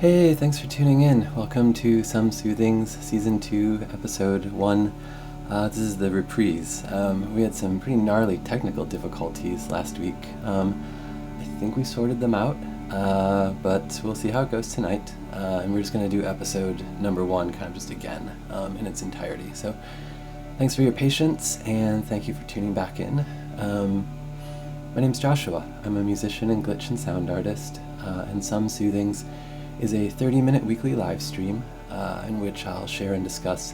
Hey, thanks for tuning in. Welcome to Some Soothings, Season 2, Episode 1. This is the reprise. We had some pretty gnarly technical difficulties last week. I think we sorted them out, but we'll see how it goes tonight. And we're just going to do episode number 1 kind of just again in its entirety. So thanks for your patience, and thank you for tuning back in. My name's Joshua. I'm a musician and glitch and sound artist, and Some Soothings is a 30-minute weekly live stream in which I'll share and discuss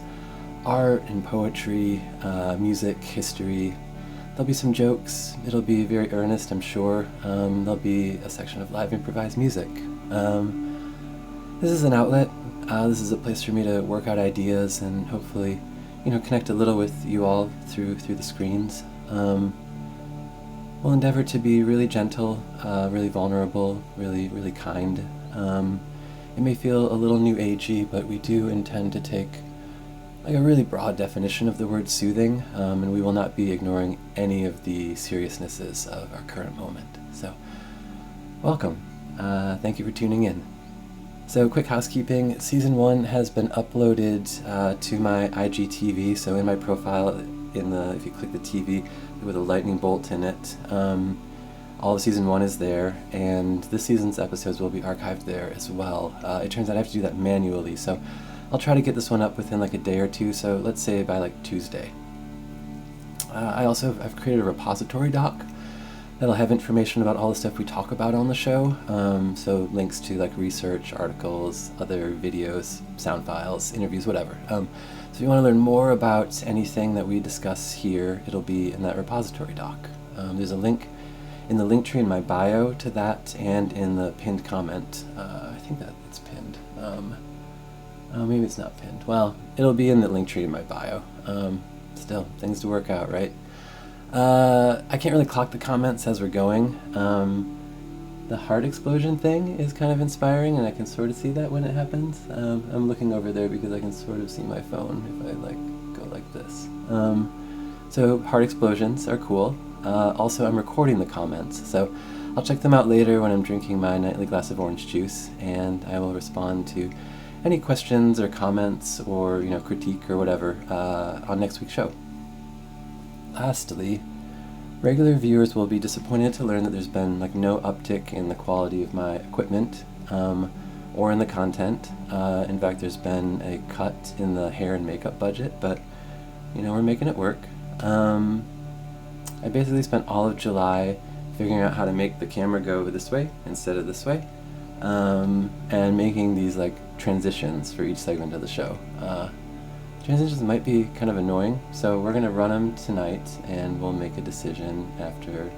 art and poetry, music, history. There'll be some jokes. It'll be very earnest, I'm sure. There'll be a section of live improvised music. This is an outlet. This is a place for me to work out ideas and hopefully, connect a little with you all through the screens. We'll endeavor to be really gentle, really vulnerable, really kind. It may feel a little new agey, but we do intend to take a really broad definition of the word soothing, and we will not be ignoring any of the seriousnesses of our current moment. So, welcome. Thank you for tuning in. So, quick housekeeping. Season 1 has been uploaded to my IGTV, so in my profile, if you click the TV with a lightning bolt in it, all of Season 1 is there, and this season's episodes will be archived there as well. It turns out I have to do that manually, so I'll try to get this one up within a day or two, so let's say by Tuesday. I've created a repository doc that'll have information about all the stuff we talk about on the show, so links to research, articles, other videos, sound files, interviews, whatever. So if you want to learn more about anything that we discuss here, it'll be in that repository doc. There's a link in the link tree in my bio to that, and in the pinned comment. I think that it's pinned. Maybe it's not pinned. Well, it'll be in the link tree in my bio. Still, things to work out, right? I can't really clock the comments as we're going. The heart explosion thing is kind of inspiring, and I can sort of see that when it happens. I'm looking over there because I can sort of see my phone if I go like this. So heart explosions are cool. Also, I'm recording the comments, so I'll check them out later when I'm drinking my nightly glass of orange juice, and I will respond to any questions or comments or critique or whatever on next week's show. Lastly, regular viewers will be disappointed to learn that there's been no uptick in the quality of my equipment or in the content. In fact, there's been a cut in the hair and makeup budget, but we're making it work. I basically spent all of July figuring out how to make the camera go this way instead of this way, and making these transitions for each segment of the show. Transitions might be kind of annoying, so we're going to run them tonight, and we'll make a decision after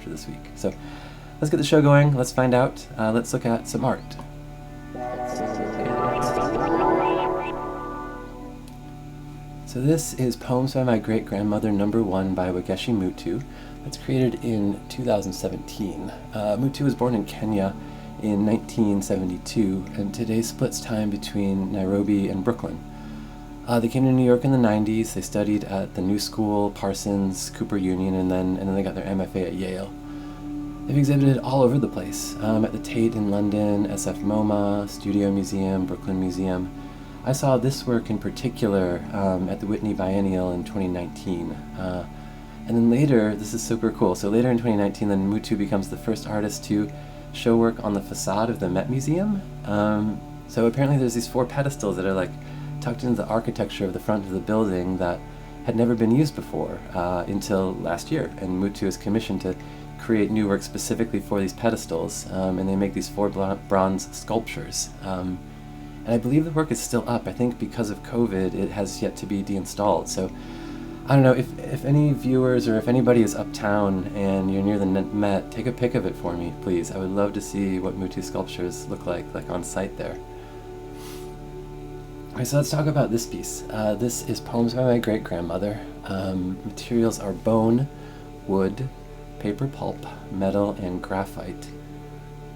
this week. So let's get the show going. Let's find out. Let's look at some art. So this is Poems by My Great-Grandmother #1 by Wangechi Mutu. That's created in 2017. Mutu was born in Kenya in 1972, and today splits time between Nairobi and Brooklyn. They came to New York in the 90s. They studied at the New School, Parsons, Cooper Union, and then they got their MFA at Yale. They've exhibited all over the place, at the Tate in London, SF MoMA, Studio Museum, Brooklyn Museum. I saw this work in particular at the Whitney Biennial in 2019. And then later, this is super cool, so later in 2019, then Mutu becomes the first artist to show work on the facade of the Met Museum. So apparently there's these 4 pedestals that are tucked into the architecture of the front of the building that had never been used before until last year. And Mutu is commissioned to create new work specifically for these pedestals, and they make these 4 bronze sculptures. And I believe the work is still up. I think because of COVID, it has yet to be deinstalled. So I don't know, if any viewers or if anybody is uptown and you're near the Met, take a pic of it for me, please. I would love to see what Mutu sculptures look like on site there. Okay, so let's talk about this piece. This is Poems by My Great-Grandmother. Materials are bone, wood, paper pulp, metal, and graphite.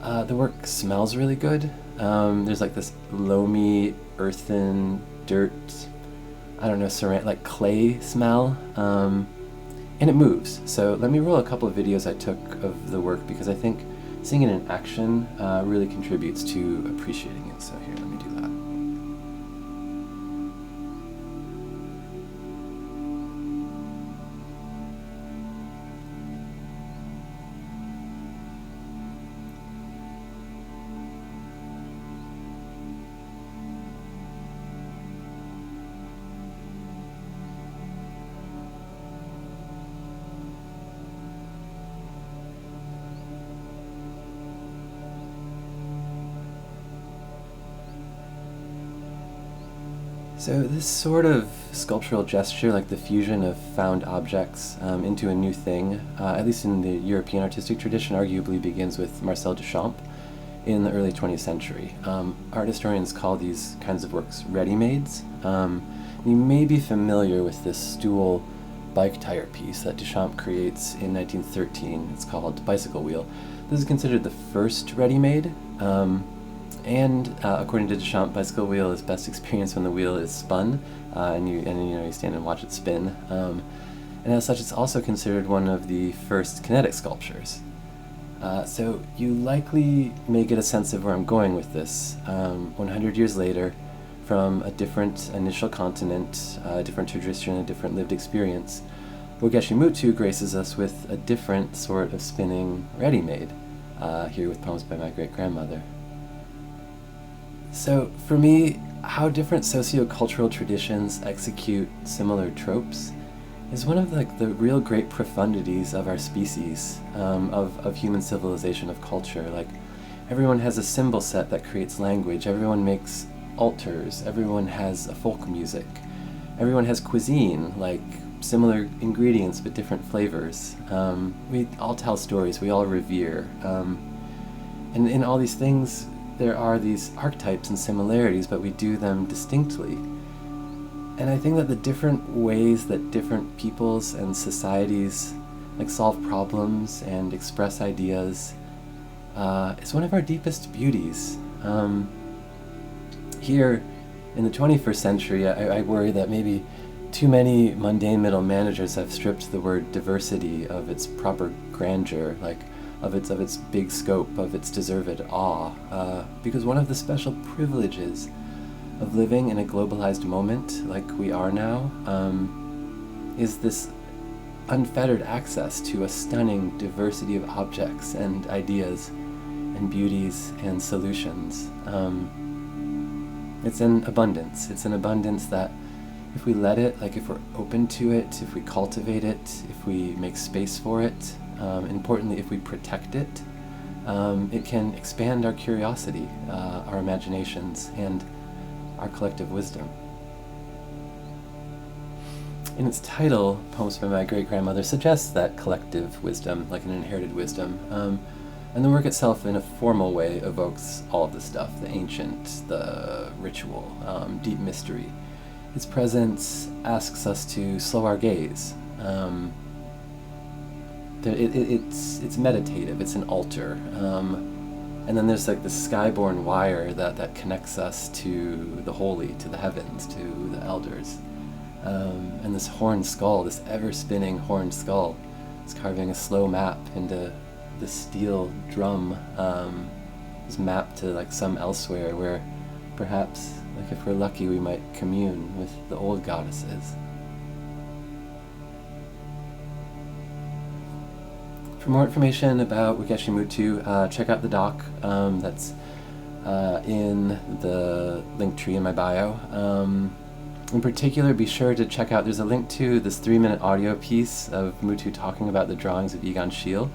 The work smells really good. There's this loamy, earthen, dirt, clay smell, and it moves. So let me roll a couple of videos I took of the work because I think seeing it in action really contributes to appreciating it. So here, let me do that. So this sort of sculptural gesture, like the fusion of found objects into a new thing, at least in the European artistic tradition, arguably begins with Marcel Duchamp in the early 20th century. Art historians call these kinds of works ready-mades. You may be familiar with this stool bike tire piece that Duchamp creates in 1913. It's called Bicycle Wheel. This is considered the first ready-made. And according to Duchamp, bicycle wheel is best experienced when the wheel is spun, and you stand and watch it spin. And as such, it's also considered one of the first kinetic sculptures. So you likely may get a sense of where I'm going with this. 100 years later, from a different initial continent, a different tradition, a different lived experience, Wangechi Mutu graces us with a different sort of spinning ready-made, here with Poems by My Great-Grandmother. So, for me, how different socio-cultural traditions execute similar tropes is one of the real great profundities of our species, of human civilization, of culture. Like, everyone has a symbol set that creates language, everyone makes altars, everyone has a folk music, everyone has cuisine, like similar ingredients but different flavors. We all tell stories, we all revere. And in all these things, there are these archetypes and similarities, but we do them distinctly. And I think that the different ways that different peoples and societies solve problems and express ideas is one of our deepest beauties. Here in the 21st century, I worry that maybe too many mundane middle managers have stripped the word diversity of its proper grandeur, of its big scope, of its deserved awe, because one of the special privileges of living in a globalized moment like we are now is this unfettered access to a stunning diversity of objects and ideas and beauties and solutions. It's an abundance. It's an abundance that if we let it, if we're open to it, if we cultivate it, if we make space for it, importantly, if we protect it, it can expand our curiosity, our imaginations, and our collective wisdom. In its title, Poems by My Great-Grandmother suggests that collective wisdom, like an inherited wisdom, and the work itself in a formal way evokes all of the stuff, the ancient, the ritual, deep mystery. Its presence asks us to slow our gaze. It's meditative, it's an altar. And then there's the skyborne wire that connects us to the holy, to the heavens, to the elders. And this horned skull, this ever-spinning horned skull, is carving a slow map into the steel drum, is mapped to some elsewhere where perhaps, if we're lucky, we might commune with the old goddesses. For more information about Wangechi Mutu, check out the doc that's in the link tree in my bio. In particular, be sure to check out, there's a link to this 3-minute audio piece of Mutu talking about the drawings of Egon Schiele.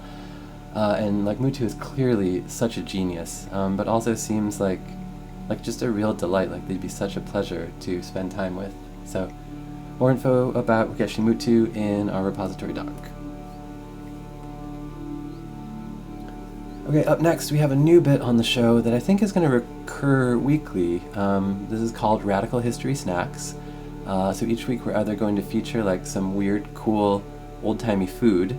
And Mutu is clearly such a genius, but also seems like just a real delight, they'd be such a pleasure to spend time with. So, more info about Wangechi Mutu in our repository doc. Okay, up next we have a new bit on the show that I think is going to recur weekly. This is called Radical History Snacks. So each week we're either going to feature some weird, cool, old-timey food,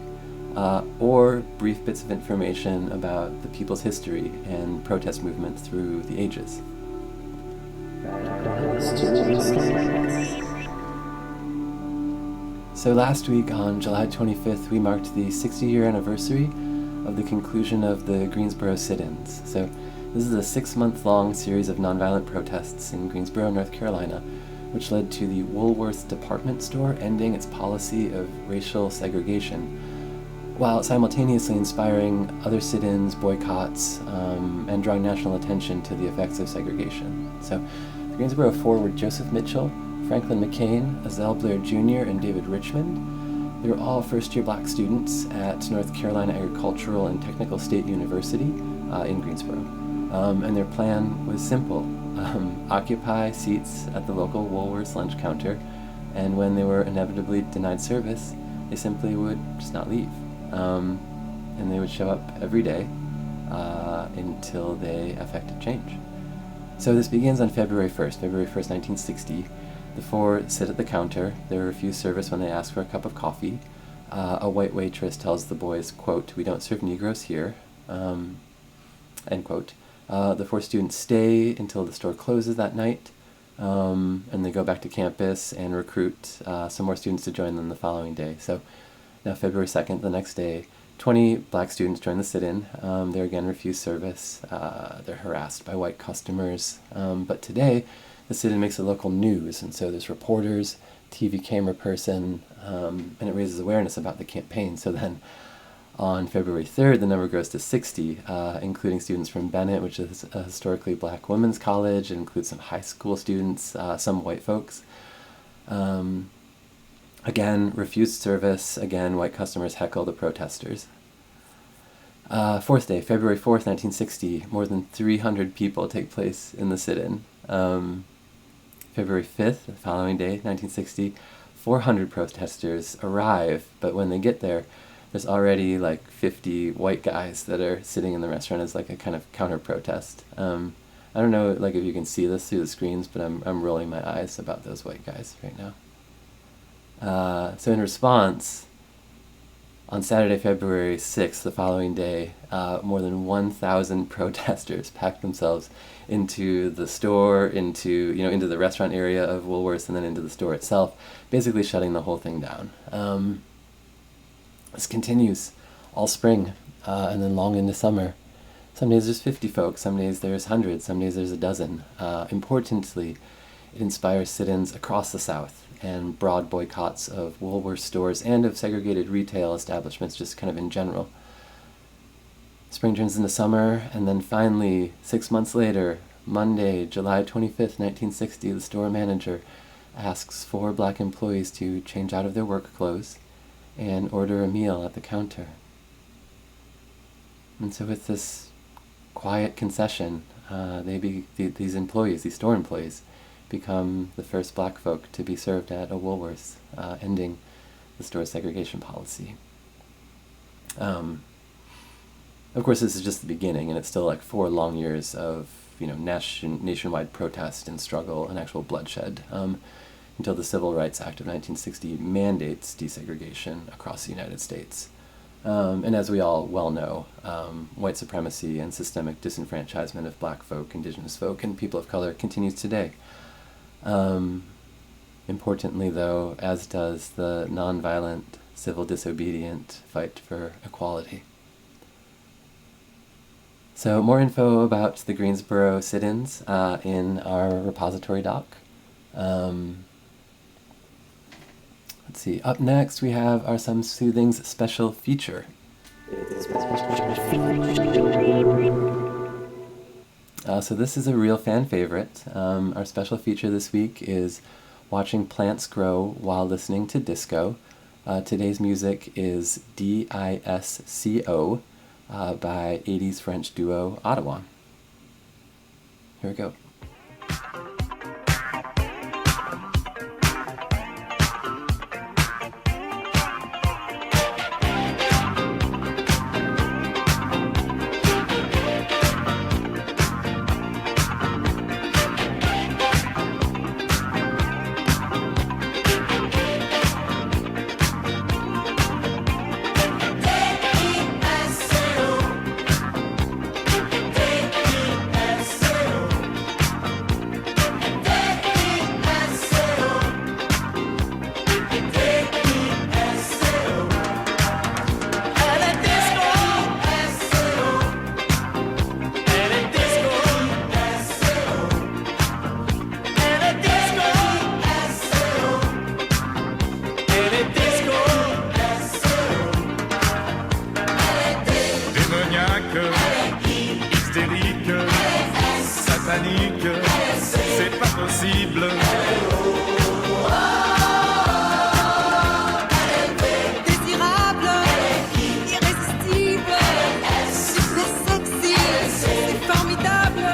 or brief bits of information about the people's history and protest movements through the ages. So last week on July 25th we marked the 60-year anniversary of the conclusion of the Greensboro sit-ins. So this is a 6-month-long series of nonviolent protests in Greensboro, North Carolina, which led to the Woolworth department store ending its policy of racial segregation, while simultaneously inspiring other sit-ins, boycotts, and drawing national attention to the effects of segregation. So the Greensboro Four were Joseph Mitchell, Franklin McCain, Azell Blair Jr., and David Richmond. They were all first-year black students at North Carolina Agricultural and Technical State University in Greensboro. And their plan was simple: occupy seats at the local Woolworth's lunch counter, and when they were inevitably denied service, they simply would just not leave. And they would show up every day until they effected change. So this begins on February 1st, 1960. The four sit at the counter. They refuse service when they ask for a cup of coffee. A white waitress tells the boys, quote, "We don't serve Negroes here," end quote. The four students stay until the store closes that night, and they go back to campus and recruit some more students to join them the following day. So now February 2nd, the next day, 20 black students join the sit-in. They again refuse service. They're harassed by white customers. But today, the sit-in makes the local news, and so there's reporters, TV camera person, and it raises awareness about the campaign. So then on February 3rd, the number grows to 60, including students from Bennett, which is a historically black women's college. It includes some high school students, some white folks. Again, refused service. Again, white customers heckle the protesters. Fourth day, February 4th, 1960, more than 300 people take place in the sit-in. February 5th, the following day, 1960, 400 protesters arrive, but when they get there, there's already like 50 white guys that are sitting in the restaurant as like a kind of counter-protest. I don't know like if you can see this through the screens, but I'm rolling my eyes about those white guys right now. So in response, on Saturday, February 6th, the following day, more than 1,000 protesters packed themselves into the store, into the restaurant area of Woolworths, and then into the store itself, basically shutting the whole thing down. This continues all spring, and then long into summer. Some days there's 50 folks, some days there's hundreds, some days there's a dozen. Importantly, it inspires sit-ins across the South and broad boycotts of Woolworth stores and of segregated retail establishments, just kind of in general. Spring turns into summer, and then finally, 6 months later, Monday, July 25th, 1960, the store manager asks 4 black employees to change out of their work clothes and order a meal at the counter. And so with this quiet concession, these employees, these store employees, become the first black folk to be served at a Woolworths, ending the store's segregation policy. Of course, this is just the beginning, and it's still like 4 long years of nationwide protest and struggle and actual bloodshed, until the Civil Rights Act of 1960 mandates desegregation across the United States. And as we all well know, white supremacy and systemic disenfranchisement of black folk, indigenous folk, and people of color continues today. Importantly, though, as does the nonviolent, civil disobedient fight for equality. So more info about the Greensboro sit-ins in our repository doc. Let's see, up next we have our Some Soothings special feature. So this is a real fan favorite. Our special feature this week is Watching Plants Grow While Listening to Disco. Today's music is Disco by 80s French duo Ottawan. Here we go. panique, c'est pas possible. Désirable, irrésistible, super sexy, c'est formidable.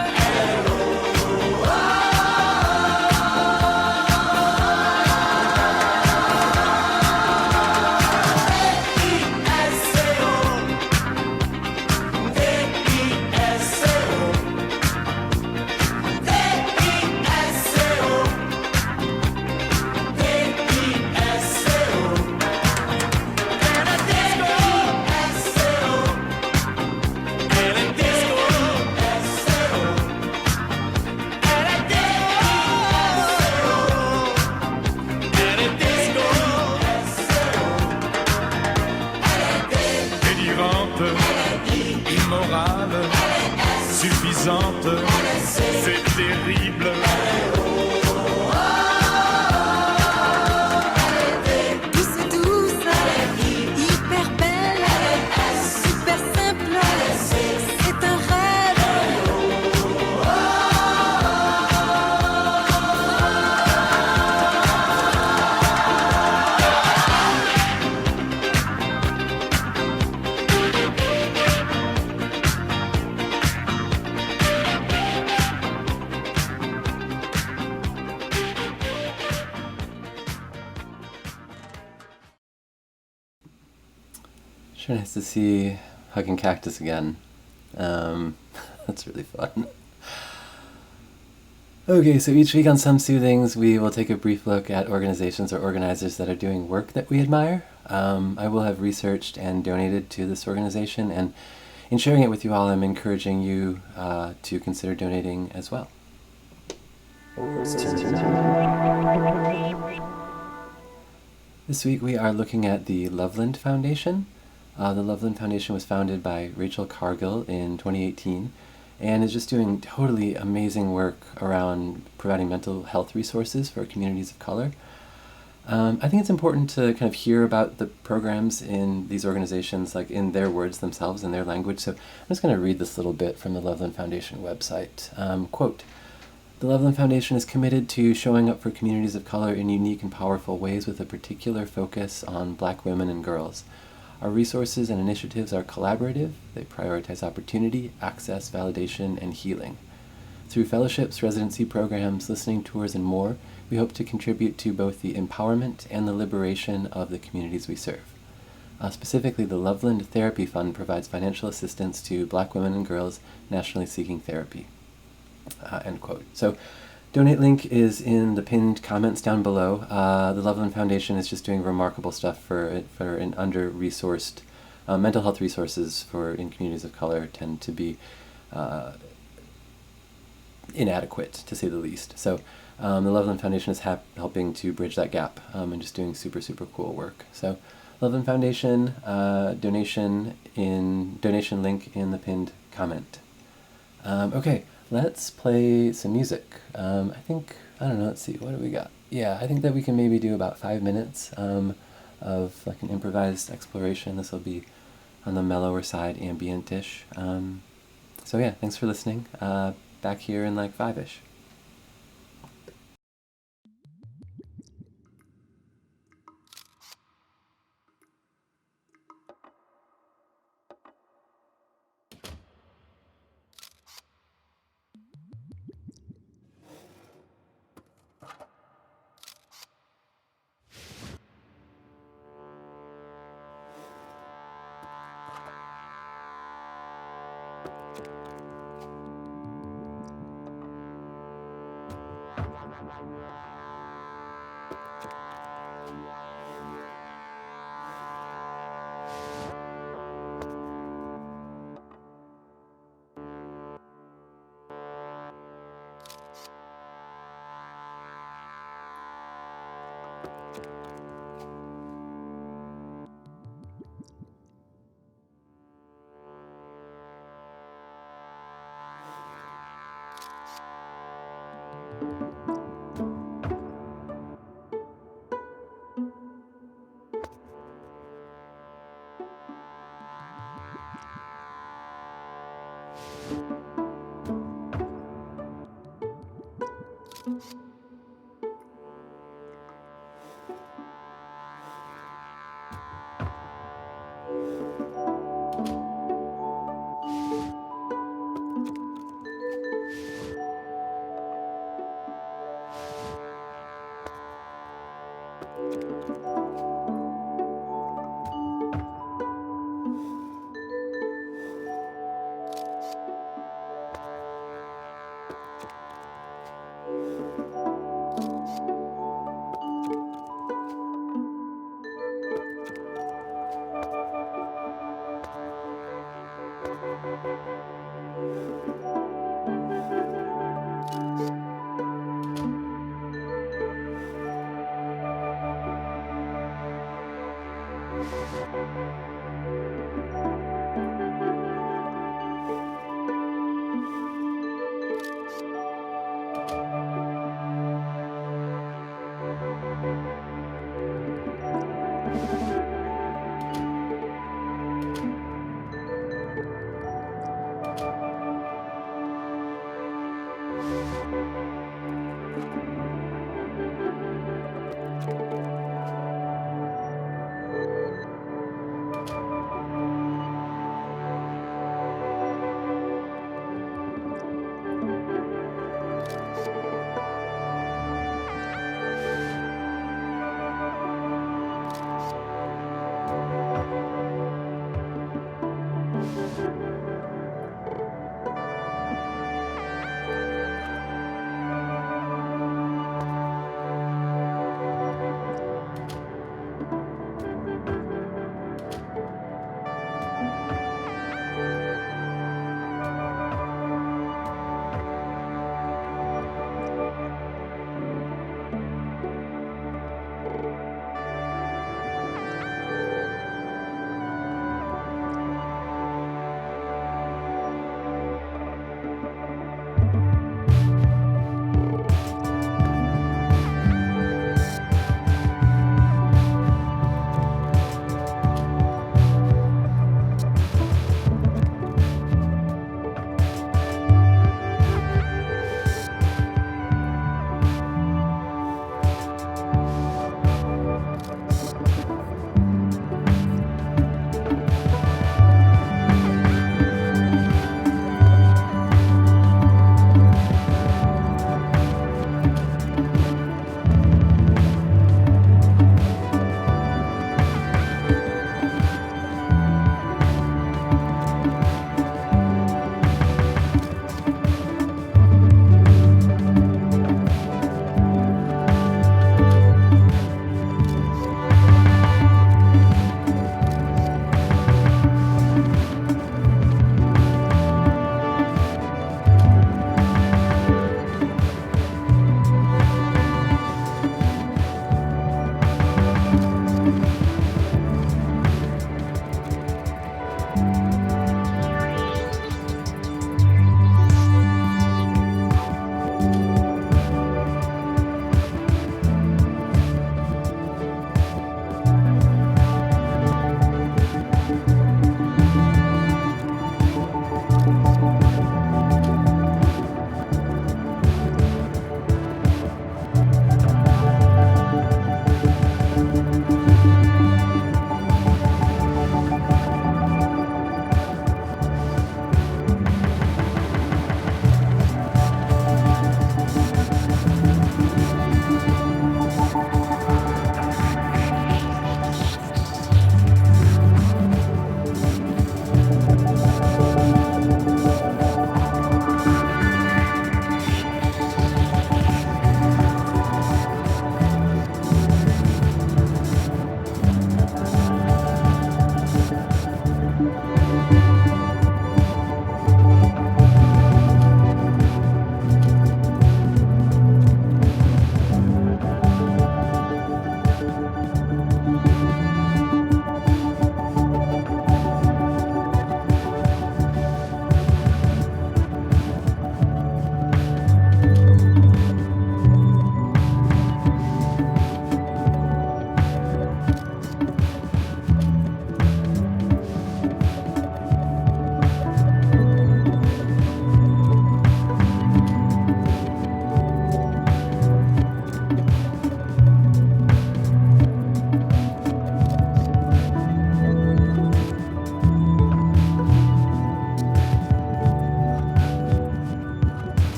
Immorale, suffisante, c'est terrible. Douce et douce, hyper belle, super simple, c'est un rêve. Sure nice to see Hugging Cactus again. That's really fun. Okay, so each week on Some Soothings, we will take a brief look at organizations or organizers that are doing work that we admire. I will have researched and donated to this organization, and in sharing it with you all, I'm encouraging you to consider donating as well. This week we are looking at the Loveland Foundation. The Loveland Foundation was founded by Rachel Cargill in 2018 and is just doing totally amazing work around providing mental health resources for communities of color. I think it's important to kind of hear about the programs in these organizations, like in their words themselves, in their language. So I'm just going to read this little bit from the Loveland Foundation website. Quote, "The Loveland Foundation is committed to showing up for communities of color in unique and powerful ways with a particular focus on Black women and girls. Our resources and initiatives are collaborative. They prioritize opportunity, access, validation, and healing. Through fellowships, residency programs, listening tours, and more, we hope to contribute to both the empowerment and the liberation of the communities we serve. Specifically, the Loveland Therapy Fund provides financial assistance to Black women and girls nationally seeking therapy." End quote. So, donate link is in the pinned comments down below. The Loveland Foundation is just doing remarkable stuff for an under-resourced mental health resources in communities of color tend to be inadequate, to say the least. So the Loveland Foundation is helping to bridge that gap and just doing super, super cool work. So Loveland Foundation, donation link in the pinned comment. Okay, let's play some music. Let's see, what do we got? Yeah, I think that we can maybe do about 5 minutes of like an improvised exploration. This will be on the mellower side, ambient-ish. So yeah, thanks for listening. Back here in like 5-ish.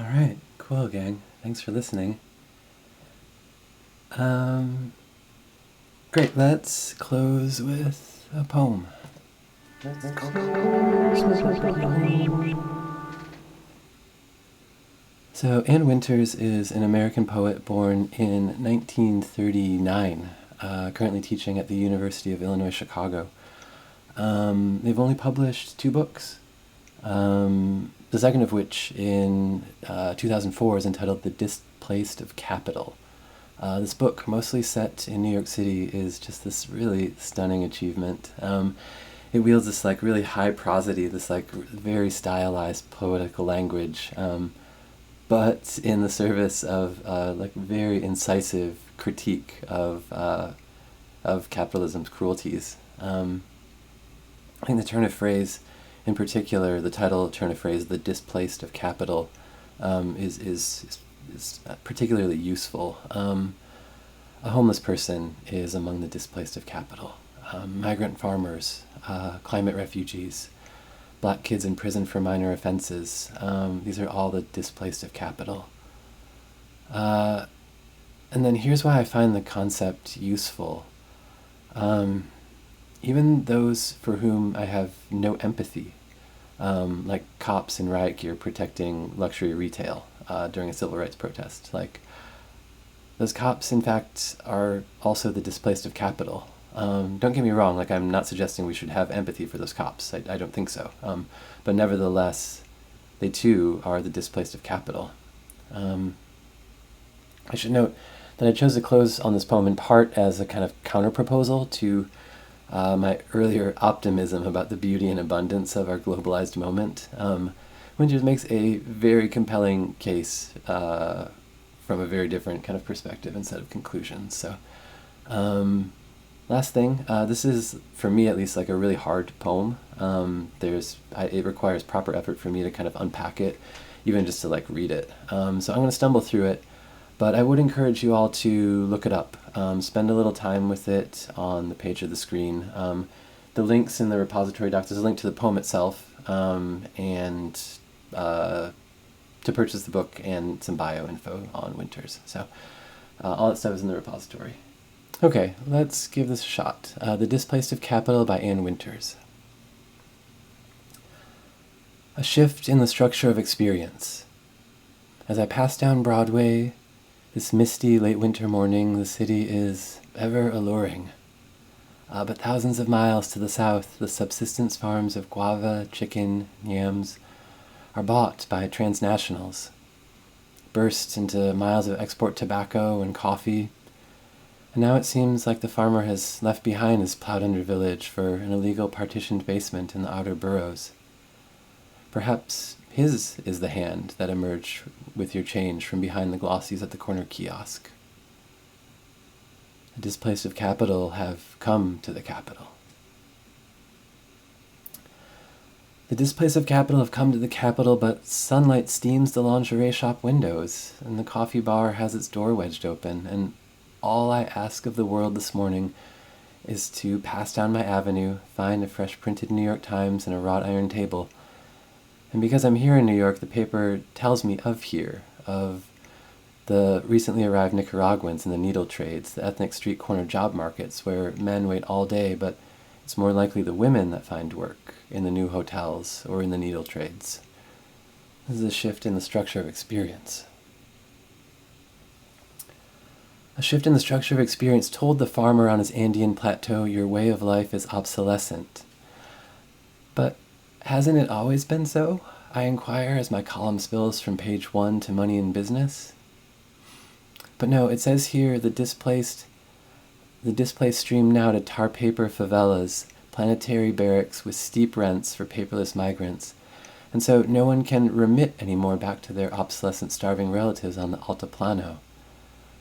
All right, cool, gang. Thanks for listening. Great, let's close with a poem. So Anne Winters is an American poet born in 1939, currently teaching at the University of Illinois, Chicago. They've only published 2 books, the second of which in 2004 is entitled The Displaced of Capital. This book, mostly set in New York City, is just this really stunning achievement. It wields this like really high prosody, this like very stylized poetical language, but in the service of like very incisive critique of capitalism's cruelties. I think the turn of phrase, in particular, the title turn of phrase, "The Displaced of Capital," is particularly useful. A homeless person is among the displaced of capital. Migrant farmers, climate refugees, black kids in prison for minor offenses. These are all the displaced of capital. And then here's why I find the concept useful. Even those for whom I have no empathy, like cops in riot gear protecting luxury retail during a civil rights protest. Like, those cops, in fact, are also the displaced of capital. Don't get me wrong, like, I'm not suggesting we should have empathy for those cops. I don't think so. But nevertheless, they too are the displaced of capital. I should note that I chose to close on this poem in part as a kind of counter-proposal to my earlier optimism about the beauty and abundance of our globalized moment. Winters makes a very compelling case from a very different kind of perspective and set of conclusions. So, last thing, this is, for me at least, like a really hard poem. It requires proper effort for me to kind of unpack it, even just to like read it. So I'm going to stumble through it, but I would encourage you all to look it up. Spend a little time with it on the page of the screen. The links in the repository docs, there's a link to the poem itself, and to purchase the book and some bio info on Winters. So all that stuff is in the repository. Okay, let's give this a shot. The Displaced of Capital by Anne Winters. A shift in the structure of experience. As I pass down Broadway, this misty late winter morning, the city is ever alluring. But thousands of miles to the south, the subsistence farms of guava, chicken, yams are bought by transnationals, burst into miles of export tobacco and coffee, and now it seems like the farmer has left behind his plowed-under village for an illegal partitioned basement in the outer boroughs. Perhaps his is the hand that emerged with your change from behind the glossies at the corner kiosk. The displaced of capital have come to the capital. The displaced of capital have come to the capital, but sunlight steams the lingerie shop windows, and the coffee bar has its door wedged open, and all I ask of the world this morning is to pass down my avenue, find a fresh printed New York Times and a wrought iron table. And because I'm here in New York, the paper tells me of here, of the recently arrived Nicaraguans in the needle trades, the ethnic street corner job markets where men wait all day, but it's more likely the women that find work in the new hotels or in the needle trades. This is a shift in the structure of experience. A shift in the structure of experience told the farmer on his Andean plateau, your way of life is obsolescent. But hasn't it always been so? I inquire as my column spills from page 1 to Money and Business. But no, it says here the displaced stream now to tar paper favelas, planetary barracks with steep rents for paperless migrants, and so no one can remit anymore back to their obsolescent starving relatives on the Altiplano,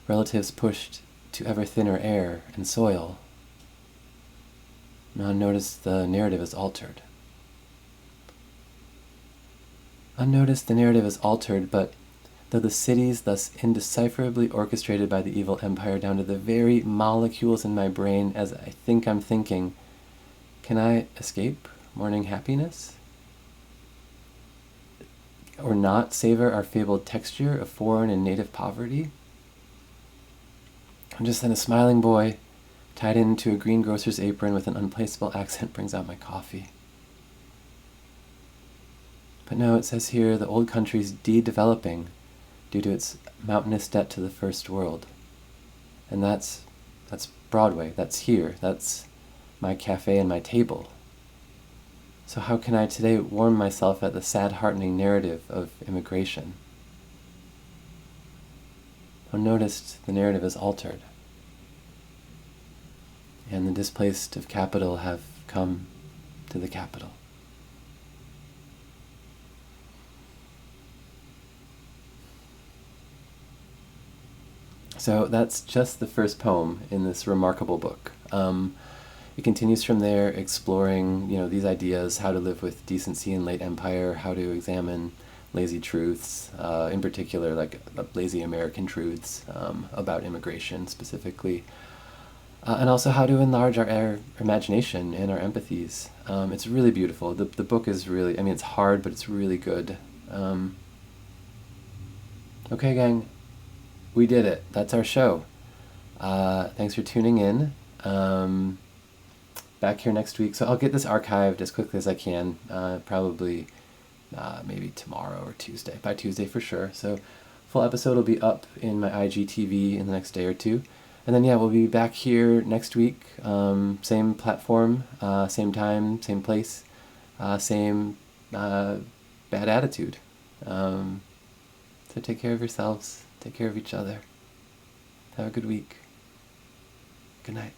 relatives pushed to ever thinner air and soil. Now notice the narrative is altered. Unnoticed, the narrative is altered, but though the cities thus indecipherably orchestrated by the evil empire down to the very molecules in my brain as I think I'm thinking, can I escape morning happiness? or not savor our fabled texture of foreign and native poverty? And just then a smiling boy, tied into a greengrocer's apron with an unplaceable accent, brings out my coffee. But no, it says here the old country's de-developing due to its mountainous debt to the first world. And that's Broadway, that's here, that's my cafe and my table. So how can I today warm myself at the sad, heartening narrative of immigration? Unnoticed, the narrative is altered. And the displaced of capital have come to the capital. So that's just the first poem in this remarkable book. It continues from there, exploring, these ideas, how to live with decency in late empire, how to examine lazy truths, in particular, like lazy American truths about immigration specifically, and also how to enlarge our imagination and our empathies. It's really beautiful. The book is really, it's hard, but it's really good. Okay, gang. We did it. That's our show. Thanks for tuning in. Back here next week. So I'll get this archived as quickly as I can. Probably maybe tomorrow or Tuesday. By Tuesday for sure. So full episode will be up in my IGTV in the next day or two. And then we'll be back here next week. Same platform, same time, same place, same bad attitude. So take care of yourselves. Take care of each other. Have a good week. Good night.